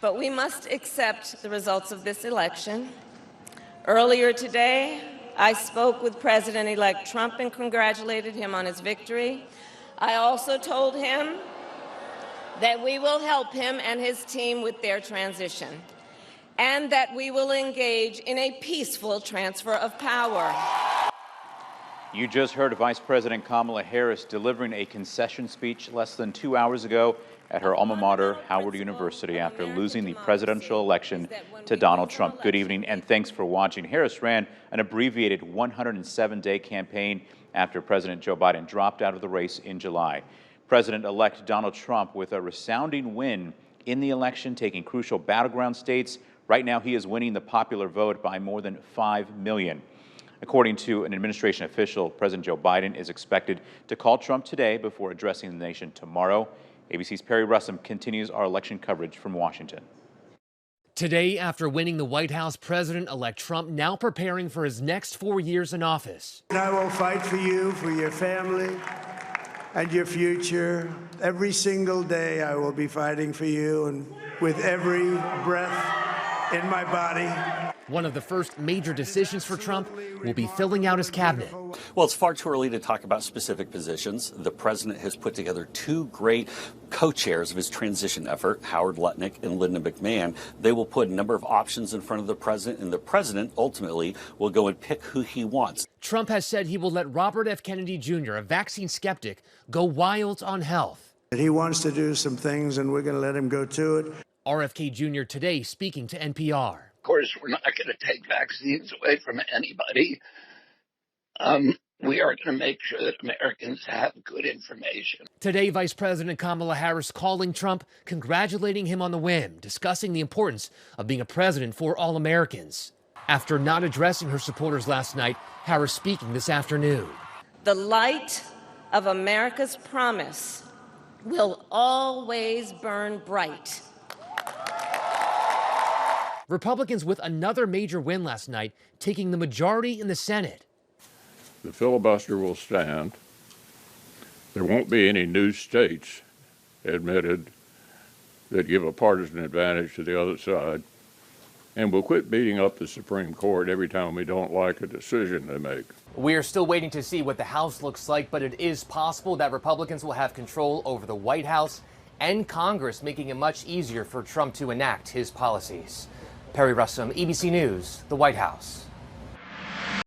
But we must accept the results of this election. Earlier today, I spoke with President-elect Trump and congratulated him on his victory. I also told him that we will help him and his team with their transition, and that we will engage in a peaceful transfer of power. You just heard Vice President Kamala Harris delivering a concession speech less than 2 hours ago at her alma mater, Howard University, after losing the presidential election to Donald Trump. Good evening, and thanks for watching. Harris ran an abbreviated 107-day campaign after President Joe Biden dropped out of the race in July. President-elect Donald Trump with a resounding win in the election, taking crucial battleground states. Right now, he is winning the popular vote by more than 5 million. According to an administration official, President Joe Biden is expected to call Trump today before addressing the nation tomorrow. ABC's Perry Russum continues our election coverage from Washington. Today, after winning the White House, President-elect Trump now preparing for his next 4 years in office. I will fight for you, for your family, and your future. Every single day I will be fighting for you, and with every breath in my body. One of the first major decisions for Trump will be filling out his cabinet. Well, it's far too early to talk about specific positions. The president has put together two great co-chairs of his transition effort, Howard Lutnick and Linda McMahon. They will put a number of options in front of the president, and the president ultimately will go and pick who he wants. Trump has said he will let Robert F. Kennedy Jr., a vaccine skeptic, go wild on health. He wants to do some things, and we're going to let him go to it. RFK Jr. today speaking to NPR. Of course, we're not going to take vaccines away from anybody. We are going to make sure that Americans have good information. Today, Vice President Kamala Harris calling Trump, congratulating him on the win, discussing the importance of being a president for all Americans. After not addressing her supporters last night, Harris speaking this afternoon. The light of America's promise will always burn bright. Republicans with another major win last night, taking the majority in the Senate. The filibuster will stand. There won't be any new states admitted that give a partisan advantage to the other side. And we'll quit beating up the Supreme Court every time we don't like a decision they make. We are still waiting to see what the House looks like, but it is possible that Republicans will have control over the White House and Congress, making it much easier for Trump to enact his policies. Perry Russum, ABC News, the White House.